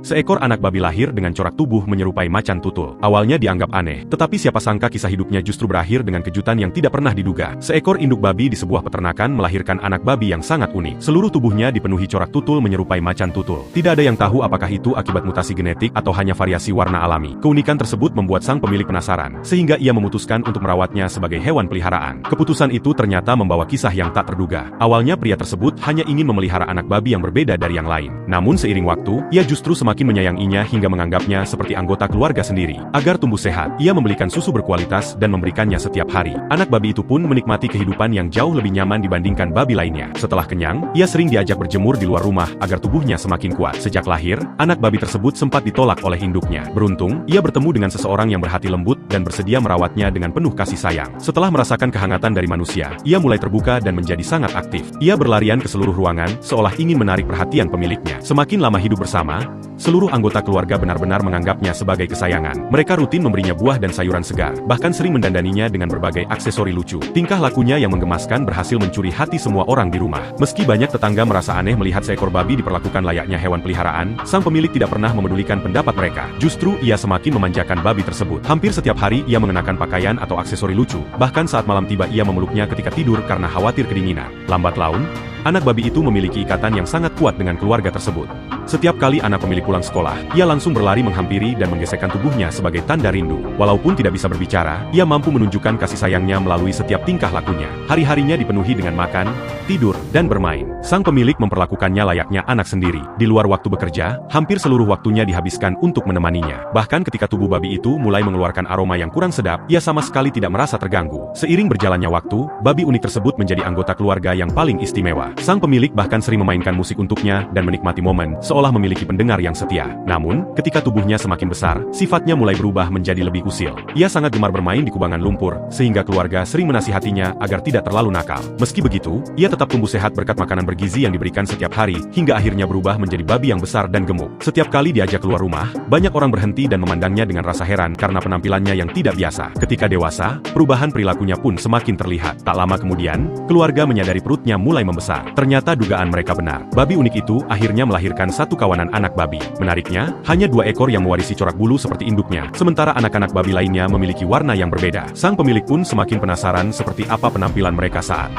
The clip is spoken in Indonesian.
Seekor anak babi lahir dengan corak tubuh menyerupai macan tutul. Awalnya dianggap aneh, tetapi siapa sangka kisah hidupnya justru berakhir dengan kejutan yang tidak pernah diduga. Seekor induk babi di sebuah peternakan melahirkan anak babi yang sangat unik. Seluruh tubuhnya dipenuhi corak tutul menyerupai macan tutul. Tidak ada yang tahu apakah itu akibat mutasi genetik atau hanya variasi warna alami. Keunikan tersebut membuat sang pemilik penasaran, sehingga ia memutuskan untuk merawatnya sebagai hewan peliharaan. Keputusan itu ternyata membawa kisah yang tak terduga. Awalnya pria tersebut hanya ingin memelihara anak babi yang berbeda dari yang lain. Namun seiring waktu, ia justru semakin menyayanginya hingga menganggapnya seperti anggota keluarga sendiri. Agar tumbuh sehat, ia membelikan susu berkualitas dan memberikannya setiap hari. Anak babi itu pun menikmati kehidupan yang jauh lebih nyaman dibandingkan babi lainnya. Setelah kenyang, ia sering diajak berjemur di luar rumah agar tubuhnya semakin kuat. Sejak lahir, anak babi tersebut sempat ditolak oleh induknya. Beruntung, ia bertemu dengan seseorang yang berhati lembut dan bersedia merawatnya dengan penuh kasih sayang. Setelah merasakan kehangatan dari manusia, ia mulai terbuka dan menjadi sangat aktif. Ia berlarian ke seluruh ruangan, seolah ingin menarik perhatian pemiliknya. Semakin lama hidup bersama, seluruh anggota keluarga benar-benar menganggapnya sebagai kesayangan. Mereka rutin memberinya buah dan sayuran segar, bahkan sering mendandaninya dengan berbagai aksesori lucu. Tingkah lakunya yang menggemaskan berhasil mencuri hati semua orang di rumah. Meski banyak tetangga merasa aneh melihat seekor babi diperlakukan layaknya hewan peliharaan, sang pemilik tidak pernah memedulikan pendapat mereka. Justru ia semakin memanjakan babi tersebut. Hampir setiap hari ia mengenakan pakaian atau aksesori lucu. Bahkan saat malam tiba ia memeluknya ketika tidur karena khawatir kedinginan. Lambat laun, anak babi itu memiliki ikatan yang sangat kuat dengan keluarga tersebut. Setiap kali anak pemilik pulang sekolah, ia langsung berlari menghampiri dan menggesekkan tubuhnya sebagai tanda rindu. Walaupun tidak bisa berbicara, ia mampu menunjukkan kasih sayangnya melalui setiap tingkah lakunya. Hari-harinya dipenuhi dengan makan, tidur, dan bermain. Sang pemilik memperlakukannya layaknya anak sendiri. Di luar waktu bekerja, hampir seluruh waktunya dihabiskan untuk menemaninya. Bahkan ketika tubuh babi itu mulai mengeluarkan aroma yang kurang sedap, ia sama sekali tidak merasa terganggu. Seiring berjalannya waktu, babi unik tersebut menjadi anggota keluarga yang paling istimewa. Sang pemilik bahkan sering memainkan musik untuknya dan menikmati momen, seolah memiliki pendengar yang setia. Namun, ketika tubuhnya semakin besar, sifatnya mulai berubah menjadi lebih usil. Ia sangat gemar bermain di kubangan lumpur, sehingga keluarga sering menasihatinya agar tidak terlalu nakal. Meski begitu, ia tetap tumbuh sehat berkat makanan bergizi yang diberikan setiap hari, hingga akhirnya berubah menjadi babi yang besar dan gemuk. Setiap kali diajak keluar rumah, banyak orang berhenti dan memandangnya dengan rasa heran karena penampilannya yang tidak biasa. Ketika dewasa, perubahan perilakunya pun semakin terlihat. Tak lama kemudian, keluarga menyadari perutnya mulai membesar. Ternyata dugaan mereka benar. Babi unik itu akhirnya melahirkan satu kawanan anak babi. Menariknya, hanya 2 ekor yang mewarisi corak bulu seperti induknya, sementara anak-anak babi lainnya memiliki warna yang berbeda. Sang pemilik pun semakin penasaran seperti apa penampilan mereka saat